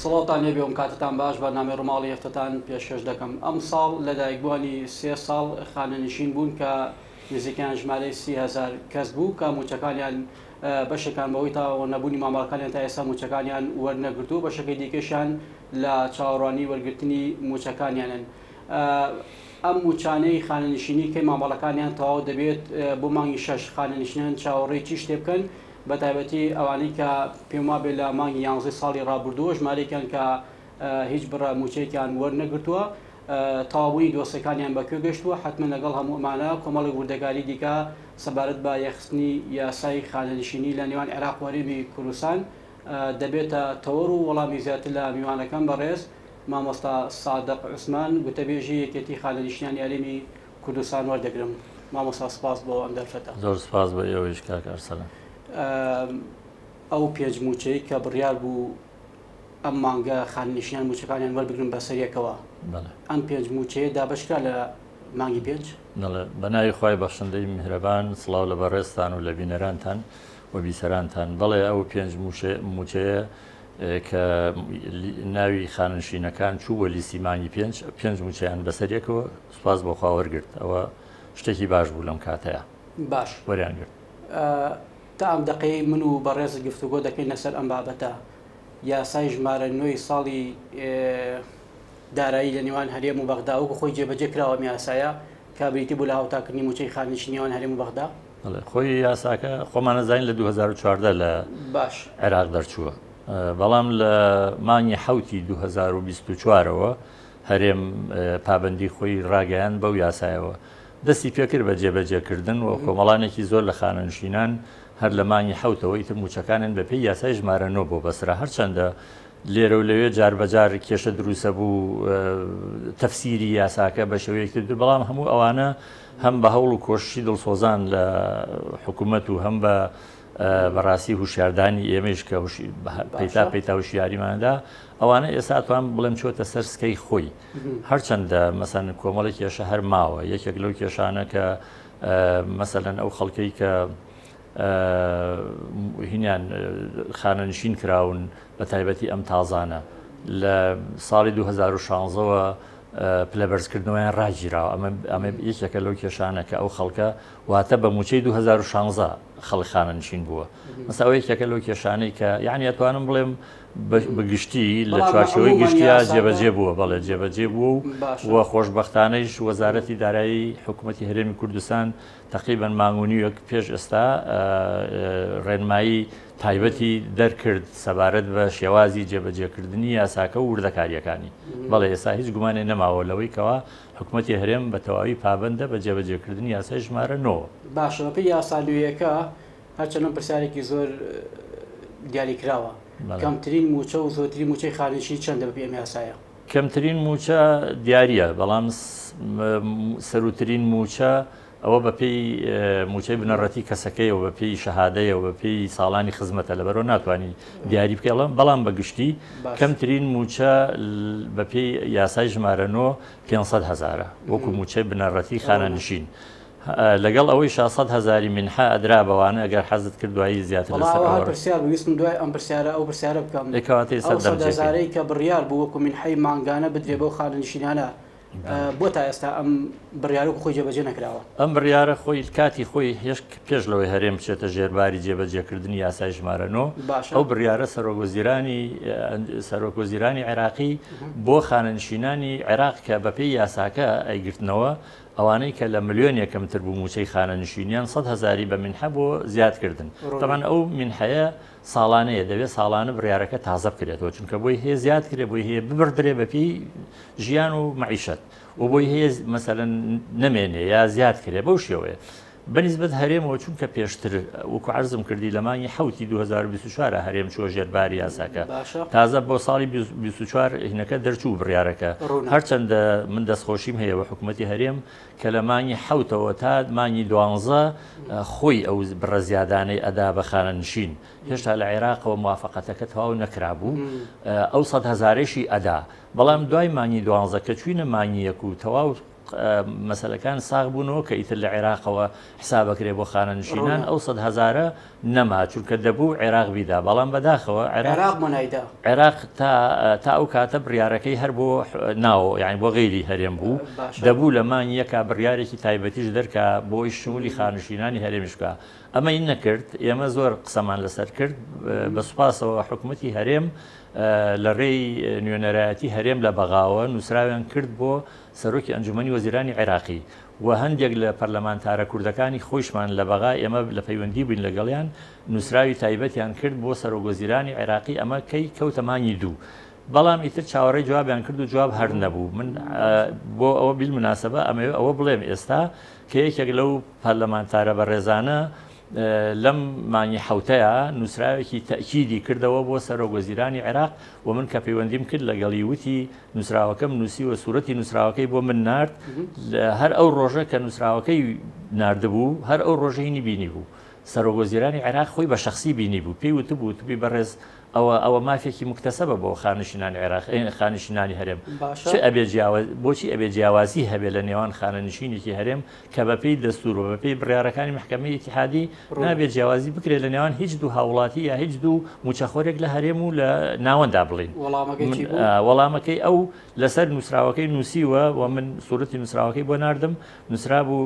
سڵاوتان لێبێ و کاتتان باش بەنامێ ڕۆماڵی هەفتەتان پێشکەش دەکەم. ئەم ساڵ لەدایکبوونی 3 ساڵ خانەنشین بوون کە نزیکیان ژمارەی 30,000 کەس بوو کە موچەکانیان بەشێکان بەوەی تاوە نەبوونی مامەڵەکانیان تا ئێستا موچەکانیان وەرنەگرتو، بەشەکەی دیکەشیان لە چاوەڕوانی وەرگرتنی موچەکانیانن. ئەم موچانەی خانەنشینی کەی مامەڵەکانیان تەواو دەبێت بۆ مانگی 6 خانەنشینان چاوەڕێی چی شتێ بکەن، بە تایبەتی ئەوانەی کە پێم وابێت لە مانگی 11 ساڵی ڕابردووە ژمارەیەکیان کە هیچ بڕە موچەیەکیان وەرنەگرتووە، تەواوی دۆسەکانیان بەکوێ گەشتووە. حتمما لەگەڵ هەموو ئەمانە کۆمەڵی وردەکاری دیکە سەبارەت بە یەخستنی یاسای خانەنشینی لە نێوان عێراق و هەرێمی کوردستان دەبێتە تەوەڕ و وەڵامی زیاتر لە میوانەکەم بەڕێز مامۆستا سادق عوسمان گوتەبێژی یەکێتی خانەنشینانی هەرێمی کوردستان وەردەگرم. مامۆستا سپاس بۆ ئەم دەرفەتە. زۆر سپاس بە ئێوەش کاک ئەرسەلان. ئەو پێنج موچەی کە بڕیار بوو ئەم مانگە خانەنشینان موچەکانیان وەربگرن بەسەریەکەوە، ئەم پێنج موچەیە دابەشکرا لە مانگی پێنج. بەناوی خوای بەخشندەی میهرەبان، سڵاو لە بەڕێستان و لە بینەرانتان و بیسەرانتان. بەڵێ ئەو پێنج موچەیە کە ناوی خانەنشینەکان چوو بۆ لیستی مانگی پێنج موچەیان بەسەریەکەوە سوپاس بۆ خوا وەرگرت. ئەوە شتێکی باش بوو لەم کاتەیە. باش وەریان گرت. تا ئەم دقەی من و بەڕێز گفتوگۆ دەکەین لەسەر ئەم بابەتە. یاسای ژمارە 9 ساڵی دارایی لە نێوان هەرێم و بەغدا وەکو خۆی جێبەجێ کراوە یاسایە کابریتی بوو لە هاوتاکردنی موچەی خانەنشینیەوان هەرێم و بەغدا. خۆی یاساکە خۆمان نەزانین لە 2014 لە عێراق دەرچووە، بەڵام لە مانگی حوتی 2024ەوە هەرێم پابەندی خۆی ڕاگەیان بەو یاسایەوە دەستی پێکرد بە جێبەجێکردن و کۆمەڵانێکی زۆر لە خانەنشینان هەر لە مانگی حوتەوە ئیتر موچەکانن بە پێی یاسای ژمارە 9 بۆ بەسرا. هەرچەندە لێرە و لەوێ جاربەجار کێشە دروستە بوو تەفسیری یاساکە بە شێوەیەکی تر، بەڵام هەموو ئەوانە هەم بە هەوڵ و کۆششی دڵسۆزان لە حکوومەت و هەم بە بەڕاستی هوشیاردانی ئێمەش کە پەیتا هوشیاریماندا ئەوانە ئێستا توان بڵێم چۆتە سەر سکەی خۆی. هەرچەندە مەسەن کۆمەڵی کێشە هەر ماوە، یەکێک لەو کێشانە کە مەسەلەن ئەو خەڵکەی کە هینیان خانەنشین کراون بە تایبەتی ئەم تازانە لە ساڵی 2016ەوە پلەبەرزکردنەوەیان ڕاگیراوە. ئەمە یەکێکە لەو کێشانە کە ئەو خەڵکە واتە بە موچەی 2016 خەڵک خانەنشین بووە. مەسا ئەو یەکێکە لەو کێشانەی کە یعنی ئەتوانم بڵێم بەگشتی لە چوارچەوەی گشتیا جێبەجێ بووە. بەڵێ جێبەجێ بوو و خۆشبەختانەیش وەزارەتی دارایی حکوومەتی هەرێمی کوردستان تقریبا مانگونیوەک پێش ئێستا ڕێنمایی تایبەتی دەرکرد سەبارەت بە شێوازی جێبەجێکردنی یاساکە و وردەکاریەکانی. بەڵێ ئێستا هیچ گومانێ نەماوە لەوەی کەوا حکوومەتی هەرێم بە تەواوی پابەندە بە جێبەجێکردنی یاسای ژمارە 9. باشە بەپێی یاسالویەکە هەرچەندە پرسیارێکی زۆر دیاریکراوە، کەمترین موچە و زۆرترین موچەی خانەنشین چەندە بە پێم یاسایە؟ کەمترین موچە دیارە، بەڵام سەروترین موچە ئەوە بەپێی موچەی بنەڕەتی کەسەکەیەوە بە پێی شەهادەیە و بە پێی ساڵانی خزمەتە لەبەرەوە ناتوانانی دیاری بکەڵم. بەڵام بەگشتی کەمترین موچە بە پێی یاسای ژمارە 9 500,000 وەکو موچەی بنەڕەتی خانەنشین، لەگەڵ ئەوەی 600,000 منحا ئەدرا بەوانە ئەگەر حەزت کرد دوایی زیاتر پرسیار ویستم دوای ئەم پرسیارە ئەو پرسیارە بکەم. ئەوزارەی کە بڕیار بوو وەکو منحەی مانگانە بدرێ بۆ خانەنشینانە بۆ تا ئێستا ئەم بڕیار و خۆی جێبەجێ نەکراوە. ئەم بڕیارە خۆی کاتی خۆی هێشت پێش لەوەی هەرێم بچێتە ژێرباری جێبەجێکردنی یاسای ژمارە 9 ئەو بڕیارە سەرۆکوەزیرانی عێراقی بۆ خانەنشینانی عێراق کە بەپێی یاساکە ئەیگرتنەوە ئەوانەی کە لە ملیۆن یەکەمتر بوو موچەی خانەنشینیان 100,000 بە منحە بۆ زیادکردن. طبعاً ئەو منحەیە ساڵانەیە، دەبێت ساڵانە بڕیارەکە تازە بکرێتەوە، چونکە بۆی هەیە زیاد کرێ، بۆی هەیە ببردرێ بەپی ژیان و معیشت و بۆی هەیە مەسەلەن نەمێنێ یا زیاد کرێ بەو شێوەیە. بەنسبەت هەرێمەوە چونکە پێشتر وەکو عەرزم کردی لە مانگی حوتی 2024 هەرێم چووە ژێرباری یاساکە، تازە بۆ ساڵی 2024 هینەکە دەرچوو بڕیارەکە. هەرچەندە من دەستخۆشیم هەیە بە حکوومەتی هەرێم کە لە مانگی حوتەوە تا مانگی 12 خۆی ئەو بڕە زیادانەی ئەدا بە خانەنشین هێشتا لە عێراقەوە موافقەتەکە تەواو نەکرابوو، ئەو 100,000ێشی ئەدا. بەڵام دوای مانگی 12 کە چوینە مانگی یەک و تەواو مەسەلەکان ساغ بوونەوە کە ئیتر لە عێراقەوە حسابەکرێ بۆ خانەنشینان ئەو 100 هەزارە نەما چونکە دەبوو عێراق بیدا بەڵام بەداخەوە عێراق تا ئەو کاتە بڕیارەکەی هەر بۆ ناوە یعنی بۆ غیری هەرێم بوو دەبوو لە مانگ یەکا بڕیارێکی تایبەتیش دەرکا بۆی شمولی خانشینانی هەرێمیش بکە ئەمە این نەکرد ئێمە زۆر قسەمان لەسەر کرد بە سوپاسەوە حکوومەتی هەرێم لە ڕێی نوێنەرایەتی هەرێم لە بەغاوە نووسراویان کرد بۆ سەرۆکی ئەنجومەنی وەزیرانی عێراقی و هەندێک لە پەرلەمانتارە کوردەکانی خۆشمان لە بەغا ئێمە لە پەیوەندی بووین لەگەڵیان نووسراوی تایبەتیان کرد بۆ سەرۆکوەزیرانی عێراقی ئەمە کەی کەوتەمانی دوو بەڵام ئیتر چاوەڕێی جوابیان کرد و جواب هەر نەبوو من بۆ ئەوە بیلموناسەبە ئەوە بڵێم ئێستا کە یەکێک لەو پەرلەمانتارە بەڕێزانە لەم مانگی حوتەیە نووسراوێکی تەکیدی کردەوە بۆ سەرۆکوەزیرانی عێراق و من کە پەیوەندیم کرد لەگەڵی وتی نووسراوەکەم نووسی و سوورەتی نووسراوەکەی بۆ من نارد هەر ئەو ڕۆژە کە نووسراوەکەی ناردبوو هەر ئەو ڕۆژەی بینی بوو سەرۆکوەزیرانی عێراق خۆی بە شخصی بینی بوو پێی وتبوو توی بەڕێز ئەوە مافێکی مکتەسەبە بۆ خانشینانی عێراق خانشینانی هەرێم بۆچی ئەبێ جیاوازی هەبێت لە نێوان خانەنشینێکی هەرێم کە بەپێی دەستور و بەپێی بڕیارەکانی محکەمەی ئیتیحادی نابێت جیاوازی بکرێت لە نێوان هیچ دوو هاوڵاتی یا هیچ دوو موچەخۆرێک لە هەرێم و لە ناوەندا بڵین وەڵامەکەی ئەو لەسەر نووسراوەکەی نووسیوە و من سوورەتی نووسراوەکەی بۆ ناردم نووسرا بوو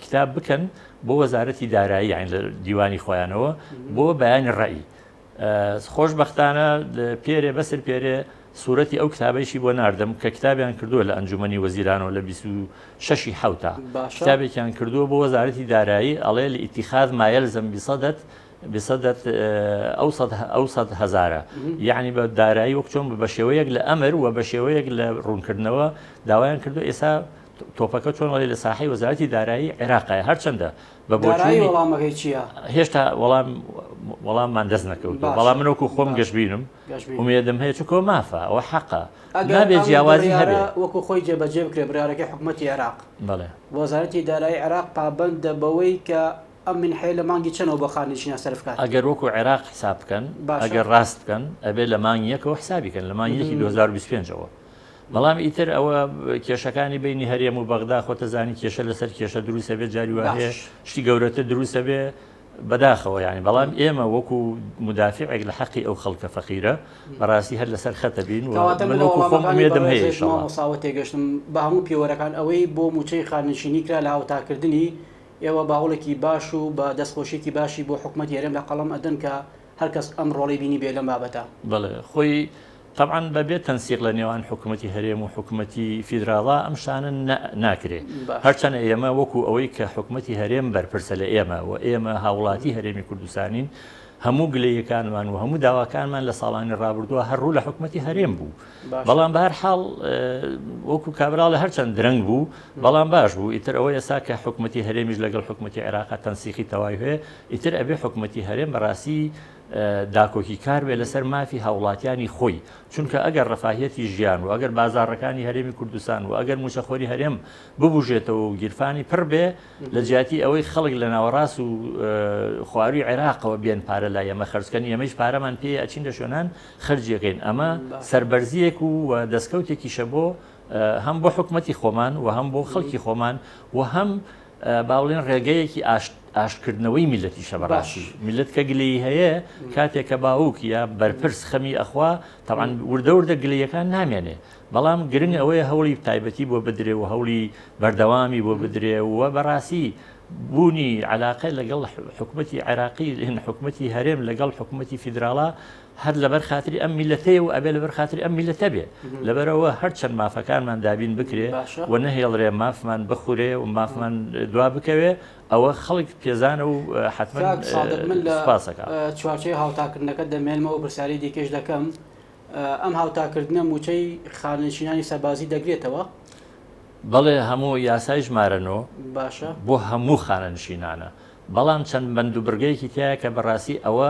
کتاب بکەن بۆ وەزارەتی دارایی یان لە دیوانی خۆیانەوە بۆ بەیانی ڕەئی خۆشبەختانە پێرێ بەسەر پێرێ سوورەتی ئەو کتابەیشی بۆ ناردم کە کتابیان کردووە لە ئەنجومەنی وەزیرانەوە لە 26 حوتا کتابێکیان کردووە بۆ وەزارەتی دارایی ئەڵێ لە ئیتیخاذ ما يلزم بصدد ئەو 100 هەزارە یعنی بە دارایی وەک چۆن بە شێوەیەک لە ئەمر و بە شێوەیەک لە ڕوونکردنەوە داوایان کردو ئێستا تۆپەکە چۆن وڵی لە ساحی وەزارەتی دارایی عێراقایە هەرچەندە بە بۆچی وەڵامەکەی چییە هێشتا وەڵاممان دەست نەکەوت بەڵام منەوەکو خۆم گەشتبینم ومێدەم هەیە چکۆ مافە ئەوە حەقە نابێت جیاوازی هەبێت وەکو خۆی جێبەجێ بکرێ بڕیارەکەی حکوومەتی عێراق بەڵێ وەزارەتی دارایی عێراق پابەندە بەوەی کە ئەم من حێ لە مانگی چەنەوە بە خانشینە سەرف بکات ئەگەر وەکو عێراق حساب بکەن ئەگەر ڕاست بکەن ئەبێ لە مانگی یەکەوە حسابی کەن لە مانگی 2025ەوە بەڵام ئیتر ئەوە کێشەکانی بینی هەرێم و بەغدا خۆتەزانی کێشە لەسەر کێشە دروستە بێت جاری وایە شتی گەورەتە دروستە بێ بەداخەوە یعنی بەڵام ئێمە وەکو مدافعێک لە حەقی ئەو خەڵکە فەقیرە بەڕاستی هەر لەسەر خەتە بین وەکو خۆم مێدەم هەیە ساوە تێگەشتم بە هەموو پێوەرەکان ئەوەی بۆ موچەی خانشینی کرا لە هاوتاکردنی ئێوە باوڵێکی باش و بە دەستخۆشێکی باشی بۆ حکوومەتی هەرێم لە قەڵەم ئەدەن کە هەرکەس ئەم ڕۆڵی بینی بێ لەم بابەتە بەڵێ خۆی طبعا بەبێت تەنسیق لە نێوان حکوومەتی هەرێم و حکوومەتی فیدراڵا ئەم شانە ناکرێ هەرچەنە ئێمە وەکو ئەوەی کە حکوومەتی هەرێم بەرپرسە لە ئێمە و ئێمە هاوڵاتی هەرێمی کوردستانین هەموو گلەیەکانمان و هەموو داواکانمان لە ساڵانی ڕابردووە هەرڕوو لە حکوومەتی هەرێم بوو بەڵام بە هەر حاڵ وەکو کابرا لە هەرچەند درەنگ بوو بەڵام باش بوو ئیتر ئەوە ئێستا کە حکوومەتی هەرێمیش لەگەڵ حکوومەتی عێراق تەنسیقی تەواوی هەیە ئیتر ئەبێ حکوومەتی هەرێم بەڕاستی داکۆکی کار بێ لەسەر مافی هاوڵاتیانی خۆی چونکە ئەگەر ڕەفاهیەتی ژیان و ئەگەر بازاڕەکانی هەرێمی کوردستان و ئەگەر موچەخۆری هەرێم ببوژێتەوە و گیرفانی پڕ بێ لە جیاتی ئەوەی خەڵک لە ناوەڕاست و خواروی عێراقەوە بێن پارە لای ئەمە خەرجکەن ئەمەش پارەمان پێ ئەچین لە شوێنان خەرجیەکەین ئەمە سەربەرزیەک و دەستکەوتێکیشە بۆ هەم بۆ حکوومەتی خۆمان و هەم بۆ خەڵکی خۆمان و هەم باوڵێن ڕێگەیەکی ئاشکردنەوەی میلەتی شەبڕاشی میلەت کە گلەی هەیە کاتێک کە باوک یا بەرپرس خەمی ئەخوا تەعاان وردەوردە گلەیەکان نامێنێ بەڵام گرنگ ئەوەیە هەوڵی تایبەتی بۆ بدرێ و هەوڵی بەردەوامی بۆ بدرێ وە بەڕاستی بوونی علاقە لەگەڵ حکوومەتی عێراقی حکوومەتی هەرێم لەگەڵ حکوومەتی فیدراڵا هەر لەبەر خاتری ئەم میلەتەیە و ئەبێ لەبەر خاتری ئەم میلەتە بێ لەبەرەوە هەرچەند مافەکانمان دابین بکرێ و نەهێڵڕێ مافمان بخورێ و مافمان دوا بکەوێ ئەوە خەڵک پێزانە و حتمما سپاسەکە چوارچەی هاوتاکردنەکە دەمێنمەوە پرسیاری دیکەش دەکەم ئەم هاوتاکردنە موچەی خانشینانی سەربازی دەگرێتەوە بەڵێ هەموو یاسای ژمارەنەوە باشە بۆ هەموو خانەنشینانە بەڵام چەند بەند و بڕگەیەکی تایە کە بەڕاستی ئەوە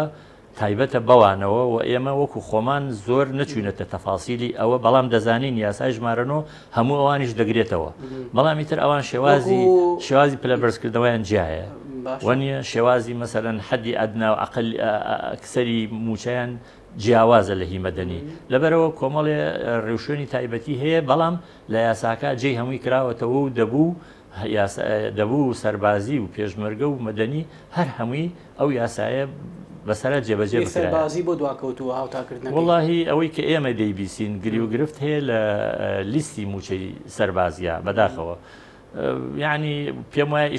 تایبەتە بەوانەوە و ئێمە وەکو خۆمان زۆر نەچوونەتە تەفاسیلی ئەوە بەڵام دەزانین یاسای ژمارەنەوە هەموو ئەوانیش دەگرێتەوە بەڵام ئیتر ئەوان شێوازی پلەبەرزکردنەوەیان جیایە وەنیە شێوازی مەسەرەن حەدی ئەدنا و ئەقل ئەکسەری موچەیان جیاوازە لە هی مەدەنی لەبەرەوە کۆمەڵێ ڕێوشێنی تایبەتی هەیە بەڵام لە یاساکە جێی هەمووی کراوەتەوە و دەبوو سەربازی و پێشمەرگە و مەدەنی هەر هەمووی ئەو یاسایە بەسەرە جێبەجێ سەربازی بۆ دواکەوتووە هاوتاکردن وڵاهی ئەوەی کە ئێمە دەیبیسین گری و گرفت هەیە لە لیستی موچەی سەربازیە بەداخەوە یعنی پێم وایە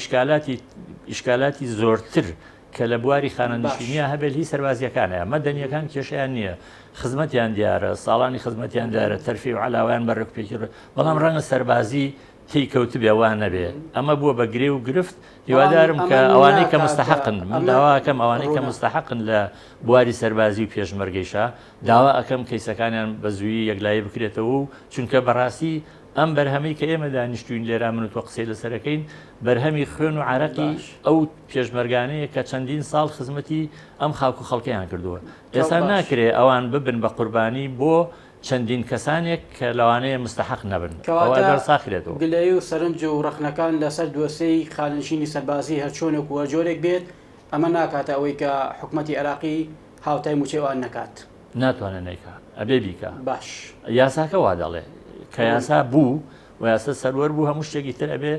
ئیشکالاتی زۆرتر کە لە بواری خانەنشینیە هەبێت هی سەربازیەکانەیە مەدەنیەکان کێشیان نییە خزمەتیان دیارە ساڵانی خزمەتیان دیارە تەرفی و علاویان بەڕێک پێکی بەڵام ڕەنگە سەربازی تی کەوت بێوان نەبێ ئەمە بووە بە گرێ و گرفت هیوادارم کە ئەوانەی کە مستحقن من داوا ئەەکەم ئەوانەی کە مستحقن لە بواری سەربازی و پێشمەرگەیشە داوا ئەەکەم کەیسەکانیان بە زووی یەکلایی بکرێتەوە و چونکە بەڕاستی ئەم بەرهەمی کە ئێمە دانیشتوین لێرا من تۆ قسەی لەسەرەکەین بەرهەمی خوێن و عارەقی ئەو پێشمەرگانەیە کە چەندین ساڵ خزمەتی ئەم خاک و خەڵکیان کردووە ئێستا ناکرێ ئەوان ببن بە قوربانی بۆ چەندین کەسانێک کە لەوانەیە مستحق نەبن ئەوەگەر ساخرێتەوە گلەی و سەرنج و ڕەخنەکان لەسەر دووسەی خانشینی سەربازی هەرچۆنێک وە جۆرێک بێت ئەمە ناکاتە ئەوەی کە حکوومەتی عێراقی هاوتای موچەوان نەکات ناتوانێت نیکە ئەبێ بیکە باش یاساکە وا دەڵێ کە یاسا بوو و یاسا سەروەر بوو هەموو شتێکی تر ئەبێ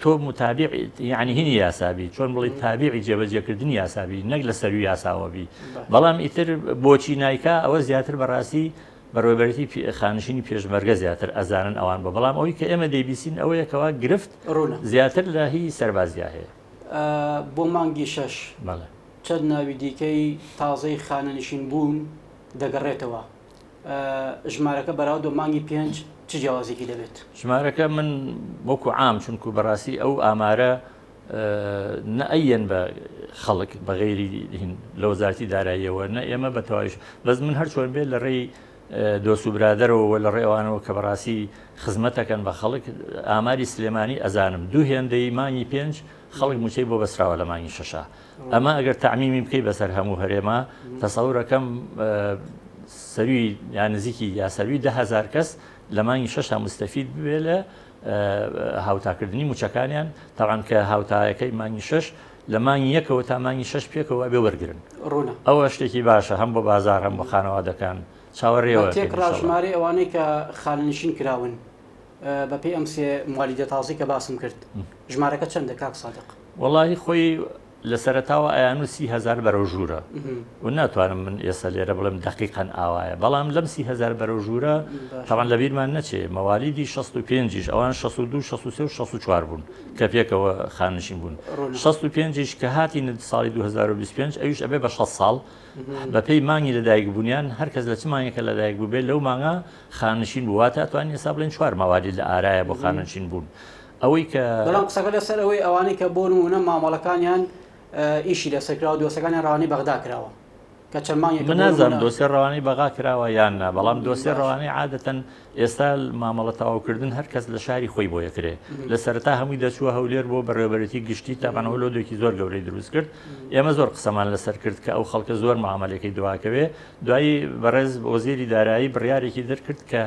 تۆ متابع یعنی هینی یاسابی چۆن بڵی تابعی جێبەجێکردنی یاسابی نەک لە سەروی یاساوەبی بەڵام ئیتر بۆچی نایکا ئەوە زیاتر بەڕاستی بەڕێوەبەرەتی خانشینی پێشمەرگە زیاتر ئەزانن ئەوان بە بەڵام ئەوەی کە ئێمە دەیبیسین ئەوەیەکەوە گرفت زیاتر لە هی سەربازیا هەیە بۆ مانگی 6 چەند ناوی دیکەی تازەی خانەنشین بوون دەگەڕێتەوە ژمارەکە بەراورد بە مانگی 5 چ جیاوازێکی دەبێت ژمارەکە من وەکو عام چونکو بەڕاستی ئەو ئامارە نەئەن بە خەڵک بە غەیری لە وەزارەتی داراییەوە نە ئێمە بە تەواویش بەس من هەر چۆن بێت لە ڕێی دۆست و برادەرەوە لە ڕێوانەوە کە بەڕاستی خزمەتەکەن بە خەڵک ئاماری سلێمانی ئەزانم دوو هێندەی مانگی 5 خەڵک موچەی بۆ بەسراوە لە مانگی 6 ئەمە ئەگەر تەعمیمی بکەی بەسەر هەموو هەرێمە تەسەوورەکەم سەروی یان نزیکی یا سەروی 10,000 کەس لە مانگی 6 مستەفید ببێ لە هاوتاکردنی موچەکانیان تاوان کە هاوتایەکەی مانگی 6 لە مانگی یەکەوە تا مانگی 6 پێکەوە بێ وەرگرن ئەوە شتێکی باشە هەم بۆ بازار هەم بۆ خانەوادەکان چاوەڕێەوە تێک ڕژمارە ئەوانەی کە خاننشین کراون بەپێی ئەم سێ موالیدە تازی کە باسم کرد ژمارەکە چەندە کاک سادق وەڵاهی خۆی لە سەرەتاوە ئەیان و 30,000 بەرەو ژوورە و ناتوانم من ئێستا لێرە بڵێم دقیقەن ئاوایە بەڵام لەم 30,000 بەرەو ژوورە تاوان لە بیرمان نەچێ مەوالیدی 65 ئەوان 62 63 و 64 بوون کە پێکەوە خانشین بوون 65 کە هاتی ساڵی 2025 ئەویش ئەبێ بە 6 ساڵ بەپێی مانگی لەدایک بوونیان هەرکەس لە چ مانگێکە لەدایک بوو بێت لەو مانگە خانشین بوواتە توانین ئێستا بڵێن 4 مەوالید لە ئارایە بۆ خانشین بوون ئەوەی کە بەڵام قسەکە لەسەر ئەوەی ئەوانەی کە بۆ نمونە مامەڵەکانیان ئیشی لەسەرکراوە دۆسەکانی ڕوانی بەغدا کراوە کە چەندمانێک من نازانم دۆسێ ڕەوانی بەغا کراوە یان نا بەڵام دۆسێ ڕەوانی عادەتەن ئێستا مامەڵە تەواوکردن هەر کەس لە شاری خۆی بۆ یەکرێ لە سەرەتا هەمووی دەچووە هەولێر بۆ بەڕێوەبەرەتی گشتی تاوانەوە لۆدێکی زۆر گەورەی دروست کرد ئێمە زۆر قسەمان لەسەر کرد کە ئەو خەڵکە زۆر معاملەکەی دواکەوێ دوایی بەڕێز وەزیری دارایی بڕیارێکی دەرکرد کە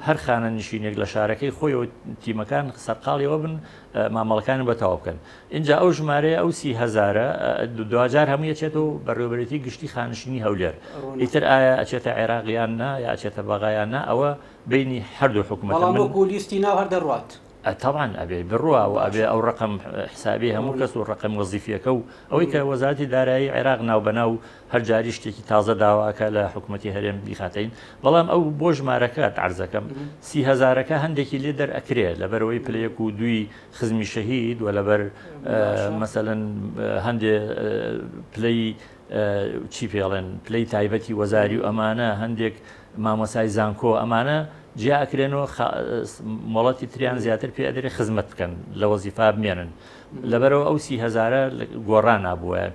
هەر خانەنشینێک لە شارەکەی خۆیەوە تیمەکان سەرقاڵیەوە بن مامەڵەکان بەتەواو بکەن اینجا ئەو ژمارەیە ئەو 30,000 دوجار هەموو یەچێتەوە بەڕێوەبەرەتی گشتی خانشینی هەولێر ئیتر ئایا ئەچێتە عێراقیان نا یا ئەچێتە بەغایان نا ئەوە بینی هەردوو حکوومەت لیستی ناو هەر دەڕوات طبعا ئەبێ بڕوە و ئەبێ ئەو ڕقم حسابی هەموو کەس و ڕقم وەزیفیەکە و ئەوەی کە وەزارەتی دارایی عێراق ناو بەناو هەر جاری شتێکی تازە داواکە لە حکوومەتی هەرێم بیخاتین بەڵام ئەو بۆ ژمارەکە عرزەکەم 30,000ەکە هەندێکی لێ دەرئەکرێ لەبەرەوەی پلەیەک و دوی خزمی شەهید و لەبەر مەسەلەن هەندێ پلەی چی پێڵێن پلەی تایبەتی وەزاری و ئەمانە هەندێک مامۆسای زانکۆ ئەمانە جیاکرێنەوە مۆڵەتی تریان زیاتر پێ ئەدرێ خزمەت بکەن لە وەزیفا بمێنن لەبەرەوە ئەو 30,000 گۆڕان نابووە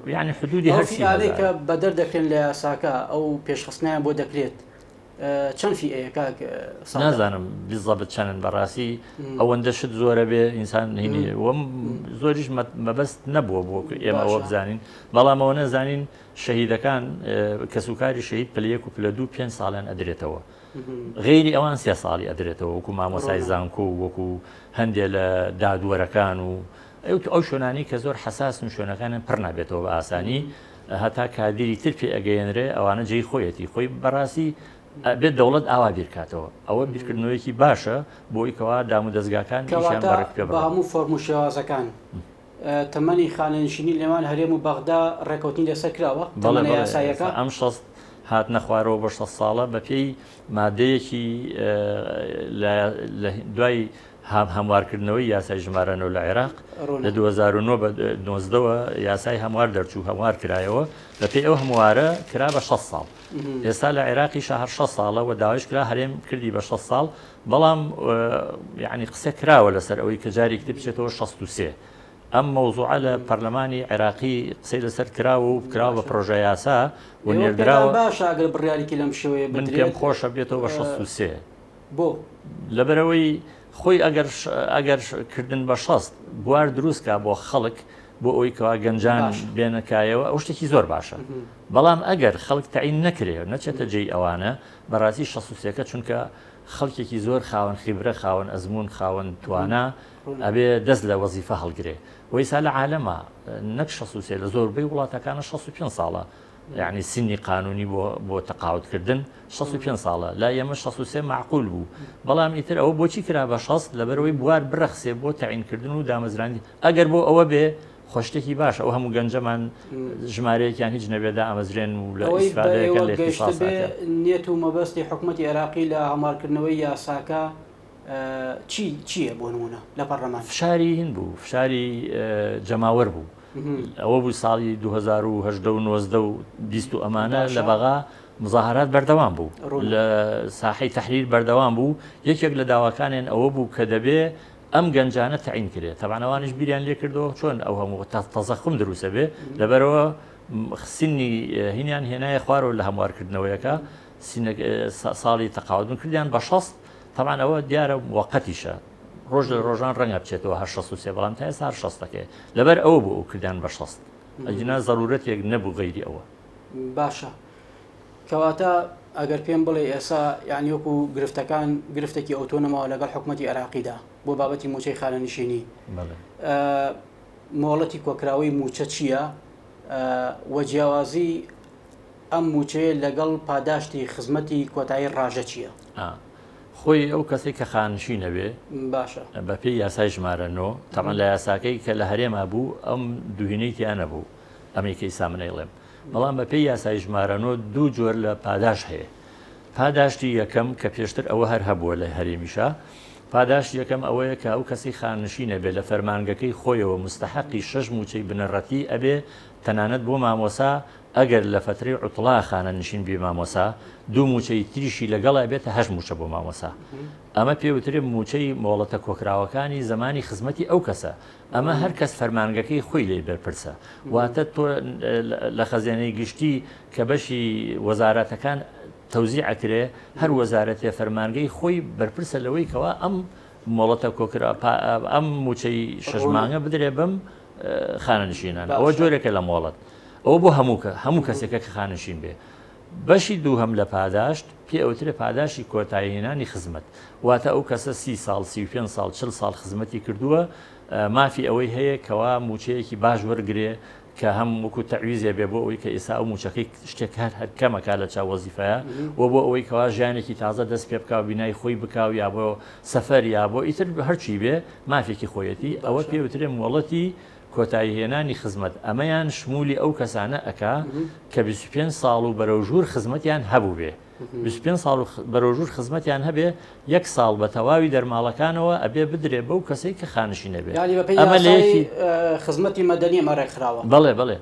یعنی حدودی هەر کە بەدەر دەکرێن لە یاساکە ئەو پێشخستنیان بۆ دەکرێت چەند فیئەیە کاک نازانم بیزەبت چەندن بەڕاستی ئەوەندە شت زۆرە بێ ئینسان هینی وەم زۆریش مەبەست نەبووە بۆ ئێمە ئەوە بزانین بەڵام ئەوە نەزانین شەهیدەکان کەسوکاری شەهید پلەیەک و پلە 2-5 ساڵیان ئەدرێتەوە غێری ئەوان 3 ساڵی ئەدرێتەوە وەکو مامۆسای زانکۆ و وەکو هەندێک لە دادوەرەکان و ئەو شوێنانی کە زۆر حساسن شوێنەکانیان پڕ نابێتەوە بە ئاسانی هەتا کادیری تر پێ ئەگەیەنرێ ئەوانە جێی خۆیەتی خۆی بەڕاستی بێت دەوڵەت ئاوا بیرکاتەوە ئەوە بیرکردنەوەیکی باشە بۆی کەوا دام و دەستگاکان ئیشیان بەڕێک پێ بە هەموو فۆرم و شێوازەکان تەمەنی خانەنشینی لێوان هەرێم و بەغدا ڕێکەوتنی لەسەر کراوە تەمەنە یاساییەکە ئەم شەست هات نەخوارەوە بە 6 ساڵە بە پێی مادەیەکی لە دوای هەموارکردنەوەی یاسای ژمارەنەوە لە عێراق لە 2009 بە 19ەوە یاسای هەموار دەرچوو هەموار کرایەوە بە پێی ئەو هەموارە کرا بە 6 ساڵ ئێستا لە عێراقی شەهر 6 ساڵە و داوایش کرا هەرێم کردی بە 6 ساڵ بەڵام یعنی قسە کراوە لەسەر ئەوەی کە جارێک بچێتەوە 63 ئەم مەوزوعە لە پەرلەمانی عێراقی قسەی لەسەر کراوە و کراوە بە پرۆژە یاسا و نێردراوە باش ئەگەر بڕیارێکی لەم شێوەیە من پێم خۆشە بێتەوە بە 63 بۆ لەبەرەوەی خۆی ئەگەر کردن بە 6 بوار دروستکە بۆ خەڵک بۆ ئەوی کەوا گەنجان بێنەکایەوە ئەو شتێکی زۆر باشە بەڵام ئەگەر خەڵک تەعین نەکرێ نەچێتە جێی ئەوانە بەڕاستی 63ەکە چونکە خەڵکێکی زۆر خاوەن خیبرە خاوەن ئەزمون خاوەن توانە ئەبێ دەست لە وەزیفە هەڵگرێ وەیسا لە عالەمە نەک 63 لە زۆربەی وڵاتەکانە 65 ساڵە يعني سنی قانونی بۆ تەقاوتکردن 65 ساڵە لا ئێمە 63 معقول بوو بەڵام ئیتر ئەوە بۆچی کرا بە 6 لەبەرەوەی بوار بڕەخسێ بۆ تەعینکردن و دامەزراندی ئەگەر بۆ ئەوە بێ خۆشتێکی باش ئەو هەموو گەنجەمان ژمارەیەکیان هیچ نەبێدا ئەمەزرێن و لە ئیسفادەیەکە لە اختصاصات نیەت و مەبەستی حکوومەتی عێراقی لە هەموارکردنەوەی یاساکە چییە بۆ نمونە لە پەرلەمان فشاری هین بوو فشاری جەماوەر بوو ئەوە بوو ساڵی 2010 و 20 ئەمانە لە بەغا مزاهرات بەردەوام بوو لە ساحەی تەحریر بەردەوام بوو یەکێک لە داواکانیان ئەوە بوو کە دەبێ ئەم گەنجانە تەعین کرێت تەبانەوانش بیریان لێ کردەوە چۆن ئەو هەموو تەزەخم دروستە بێ لەبەرەوە سنی هینیان هێنایە خوارەوە لە هەموارکردنەوەیەکە ساڵی تەقاوتن کردیان بە 6 طبعا ئەوە دیارە وەقەتیشە ڕۆژ لە ڕۆژان ڕەنگە بچێتەوە هەر 63 بەڵام تا ئێستا هەر 60ەکە لەبەر ئەوە بوو ئەو کردیان بە 6 ئەجنا ضرورەتێک نەبوو غەیری ئەوە باشە کەواتە ئەگەر پێم بڵێ ئێستا یعنی وەکو گرفتەکان گرفتێکی ئۆتۆنۆمەوە لەگەڵ حکوومەتی عێراقیدا بۆ بابەتی موچەی خانەنشینی مۆڵەتی کۆکراوەی موچە چییە وە جیاوازی ئەم موچەیە لەگەڵ پاداشتی خزمەتی کۆتایی ڕاژە چییە؟ خۆی ئەو کەسێک کە خانشی نەبێ باشە بە پێی یاسای ژمارەنەوە تەمان لە یاساکەی کە لە هەرێما بوو ئەم دوهینەی تیانە بوو ئەمریکای سامنەیڵێم بەڵام بە پێی یاسای ژمارەنەوە دوو جۆر لە پاداش هەیە پاداشتی یەکەم کە پێشتر ئەوە هەر هەبووە لە هەرێمیشە پاداش یەکەم ئەوەیە کە ئەو کەسی خانشی نەبێت لە فەرمانگەکەی خۆیەوە مستحقی 6 موچەی بنەڕەتی ئەبێ تەنانەت بۆ مامۆسا ئەگەر لە فترەی عوتڵا خانەنشین بێ مامۆسا دوو موچەی تریشی لەگەڵا بێتە 8 موچە بۆ مامۆسا ئەمە پێوترێ موچەی مۆڵەتە کۆکراوەکانی زمانی خزمەتی ئەو کەسە ئەمە هەر کەس فەرمانگەکەی خۆی لێ بەرپرسە واتە تۆ لە خەزانەی گشتی کە بەشی وەزارەتەکان تەوزیع ئەکرێ هەر وەزارەتێ فەرمانگەی خۆی بەرپرسە لەوەی کەوا ئەم مۆڵەتە کۆکرا ئەم موچەی شەژمانگە بدرێ بم خانەنشینان ئەوە جۆرێکە لە مۆڵەت ئەوە بۆ هەموو کەسێکە کە خانشین بێ بەشی دووهەم لە پاداشت پێ ئەوترێ پاداشی کۆتاییهێنانی خزمەت واتە ئەو کەسە 30 ساڵ 35 ساڵ 40 ساڵ خزمەتی کردووە مافی ئەوەی هەیە کەوا موچەیەکی باش وەرگێ کە هەم وەکو تەعویزێ بێ بۆ ئەوەی کە ئێستا ئەو موچەکەی شتێک هەر کەمەکە لە چاو وەزیفەیە و بۆ ئەوەی کەوا ژیانێکی تازە دەست پێ بکاو بینای خۆی بکاو یا بۆ سەفەر یا بۆ ئیتر هەرچی بێ مافێکی خۆیەتی ئەوە پێوترێ مۆڵەتی کۆتاییهێنانی خزمەت ئەمەیان شمولی ئەو کەسانە ئەکا کە 25 ساڵ و بەرەوژوور خزمەتیان هەبوو بێ 25 ساڵ بەرەوژوور خزمەتیان هەبێ یەک ساڵ بە تەواوی دەرماڵەکانەوە ئەبێ بدرێ بەو کەسەی کە خانشی نەبێ ئەمە لەیەکی خزمەتی مەدەنی مەڕێکخراوە بڵێ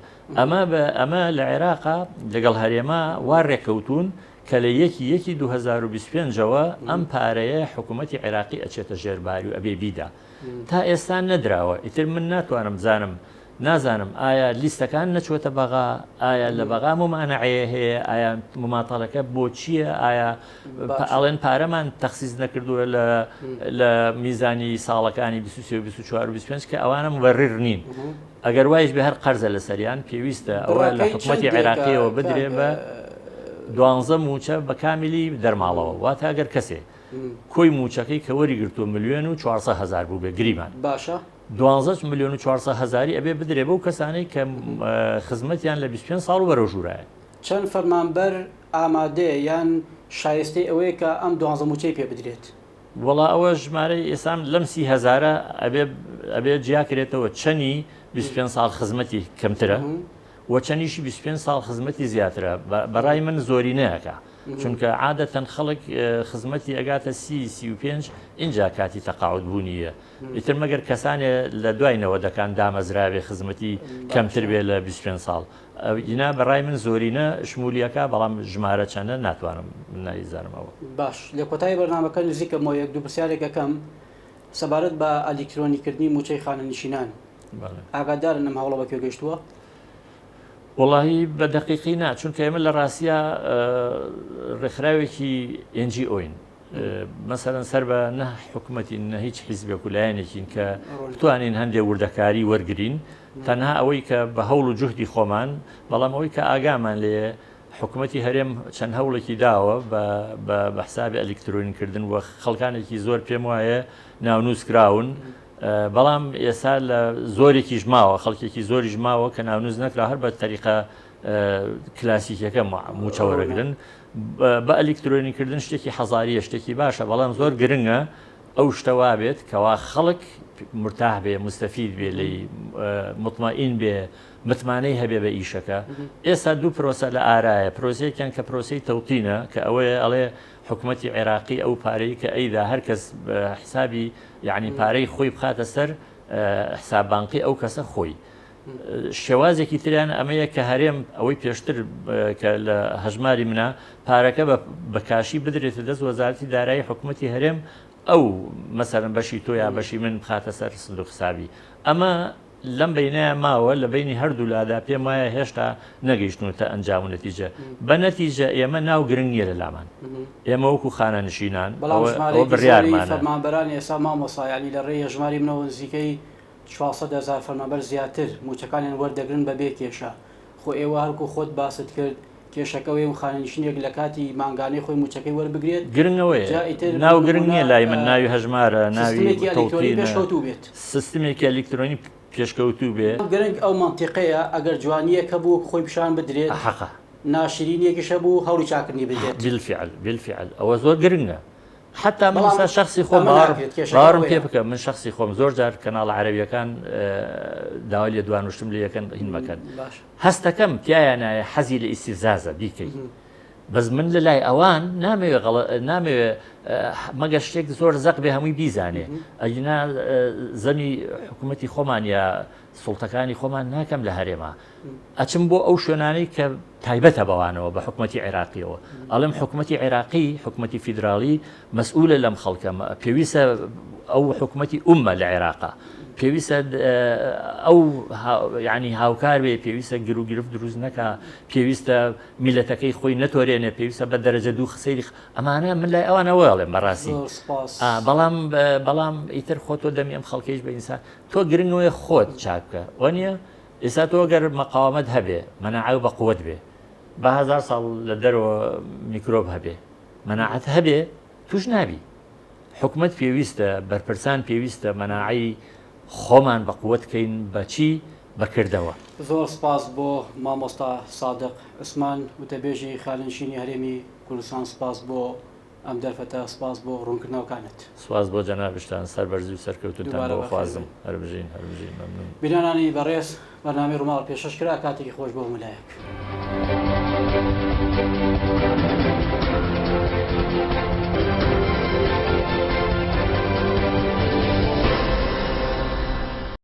ئەمە لە عێراقا لەگەڵ هەرێما وا ڕێکەوتون کە لە یەکی 2025ەوە ئەم پارەیە حکوومەتی عێراقی ئەچێتە ژێرباری و ئەبێ بیدا تا ئێستا نەدراوە ئیتر من ناتوانم بزانم نازانم ئایا لیستەکان نەچوەتە بەغا ئایا لە بەغا ممانعەیە هەیە ئایا مماتەڵەکە بۆ چییە ئایا ئەڵێن پارەمان تەخسیز نەکردووە لە میزانی ساڵەکانی 24 کە ئەوانە مبەڕیر نین ئەگەر وایش بە هەر قەرزە لە سەریان پێویستە ئەوە لە حکوومەتی عێراقیەوە بدرێ بە 12 موچە بە کامیلی دەرماڵەوە واتە ئەگەر کەسێ کۆی موچەکەی کە وەریگرتووە 1,400,000 بوو بێ گریمان باشە 12 ملیۆن و 400 هەزاری ئەبێ بدرێ بەو کەسانەی کە خزمەتیان لە 25 ساڵ و بەرەژوورایە. چەند فەرمانبەر ئامادەیە یان شایستەی ئەوەیە کە ئەم 12 موچەی پێ بدرێت؟ وڵا ئەوە ژمارەی ئێسام لەم 30,000 ئەبێ جیاکرێتەوە چەنی 25 ساڵ خزمەتی کەمترە و چەنیشی 25 ساڵ خزمەتی زیاترە. بەڕای من زۆری نەیەکە، چونکە عادەتەن خەڵک خزمەتی ئەگاتە 35 اینجا کاتی تەقاعود بوونیە. ئیتر مەگەر کەسانێ لە دوایەوە دەکان دامەزراوێ خزمەتی کەمتر بێ لە 25 ساڵ. ئینا بەڕای من زۆرینە شمولیەکە، بەڵام ژمارە چەندە ناتوانم نایزانمەوە. باش، لە کۆتایی بەرنامەکە نزیکەمەوە یەک دوو پرسیارێکەکەم سەبارەت بە ئەلکترۆنیکردنی موچەی خانەنشینان. ئاگادارن ئەم هەوڵە بەکوێ گەیشتووە؟ وڵاهی بە دەقیقی نا، چونکە ئێمە لە ڕاستیە ڕێکخراوێکی NGOین، مەسەرەن سەر بە نە حکوومەتی نە هیچ حیزبێک و لایەنێکین کە بتوانین هەندێک وردەکاری وەرگین، تەنها ئەوەی کە بە هەوڵ و جوهدی خۆمان، بەڵام ئەوەی کە ئاگامان لێ حکوومەتی هەرێم چەند هەوڵێکی داوە بە حسابی ئەلکترۆنیکردن و خەڵکانێکی زۆر پێم وایە ناونووسکراون، بەڵام ئێستا لە زۆرێکیش ماوە، خەڵکێکی زۆریش ماوە کە ناونووس نەکرا هەر بە تەریقە کلاسیکەکە موچەوەرەگرن. بە ئەلکترۆنیکردن شتێکی حەزاریە، شتێکی باشە، بەڵام زۆر گرنگە ئەو شتەوا بێت کەوا خەڵک مرتاح بێ، مستەفید بێ، لی مطمئین بێ، متمانەی هەبێ بە ئیشەکە. ئێستا دوو پرۆسە لە ئارایە، پرۆسەیەکیان کە پرۆسەی تەوتینە کە ئەوەیە ئەڵێ حکوومەتی عێراقی ئەو پارەی کە ئەیدا هەرکەس حسابی یعنی پارەی خۆی بخاتە سەر حساببانقی ئەو کەسە خۆی. شێوازێکی تریان ئەمەیە کە هەرێم ئەوەی پێشتر کە لە هەژماری منە پارەکە بەکاشی بدرێتە دەست وەزارەتی دارایی حکوومەتی هەرێم، ئەو مەسەرەن بەشی تۆ یا بەشی من بخاتە سەر سندوق حسابی. ئەمە لەم بینایە ماوە، لە بینی هەردوو لادا پێم وایە هێشتا نەگەیشتنوتە ئەنجام و نەتیجە. بە نەتیجە ئێمە ناو گرنگ نییە لە لامان، ئێمە وەکو خانەنشینان ئەوە بڕیارمانە. فەرمانبەرانی ئێستا مامۆسایانی لە ڕێی هەژماری منەوە نزیکەی 400,000 فەرمانبەر زیاتر موچەکانیان وەردەگرن بەبێ کێشە. خۆ ئێوە هەرکو خۆت باست کرد کێشەکەوەی و خانەنشینێک لە کاتی مانگانەی خۆی موچەکەی وەربگرێت، گرنگەوەیە ناو گرنگ نییە لای من، ناوی هەژمارە، ناوی پێشکەوتوو بێت، سیستمێکی ئەلکترۆنی پێشکەوتوو بێ. گرنگ ئەو منتیقەیە ئەگەر جوانیەکە بوو خۆی پیشان بدرێت، حەقە ناشرینیەکیشە بوو هەوڵی چاکردنی بدرێت. بالفعل ئەوە زۆر گرنگە. حتا من شخصی خۆم باوەڕم پێ بکە، من شخصی خۆم زۆر جار کەناڵ عەرەبیەکان داوای لێ دوانوشتم لێ یەکەن هین مەکەن، هەستەکەم تایان نایە حەزی لە ئیستیفزازە بیکەی، بەس من لە لای ئەوان نامەوێ مەگە شتێک زۆر زەق بێ هەمووی بیزانێ. ئەجنا زەمی حکوومەتی خۆمان یا سوڵتەکانی خۆمان ناکەم لە هەرێما، ئەچم بۆ ئەو شوێنانەی کە تایبەتە بەوانەوە بە حکوومەتی عێراقیەوە. ئەڵێم حکوومەتی عێراقی، حکوومەتی فیدراڵی مەسئولە لەم خەڵکە، پێویستە ئەو حکوومەتی ئومە لە عێراقا، پێویستە ئەو یعنی هاوکار بێ، پێویستە گرو گرفت دروست نەکە، پێویستە میلەتەکەی خۆی نەتۆرێنێ، پێویستە بە دەرەجە دوو سەیری ئەمانە من لای ئەوانەوەڵێم بەڕاستی. بەڵام ئیتر خۆ تۆ دەمی ئەم خەڵکیش بە ئینسان تۆ گرنگەوەی خۆت چاک بکە، وانە ئێستا تۆ گەر مەقاومەت هەبێ، مەناعە بە قووەت بێ، بە 1000 ساڵ لە دەرەوە میکرۆب هەبێ، مەناعەت هەبێ، توش نابی. حکوومەت پێویستە، بەرپرسان پێویستە مەناعی خۆمان بە قووەت بکەین بەچی بەکردەوە. زۆر سپاس بۆ مامۆستا سادق عوسمان وتەبێژی خانەنشینی هەرێمی کوردستان، سپاس بۆ ئەم دەرفەتە، سپاس بۆ ڕوونکردنەوەکانت. سپاس بۆ جەنابشتان، سەربەرزی و سەرکەوتوتان بۆ خوازم. هەربژین مەمنون. بینانانی بەڕێز بەرنامەی ڕووماڵ پێشکەش کرا، کاتێکی خۆش بۆ ملایەک.